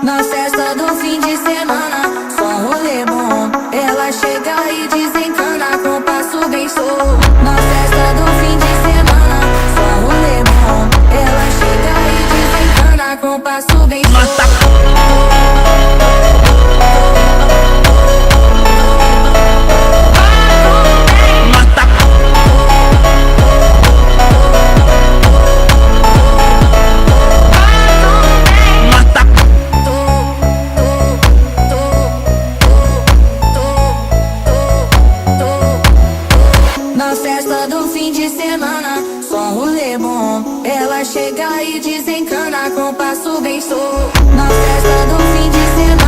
Na festa do fim de semana, só rolê bom. Ela chega e desencana com passo bem solto. Na festa do fim de semana, só rolê bom. Ela chega e desencana com passo bem solto. Na festa do fim de semana, só rolê bom. Ela chega e desencana com passo bem solto.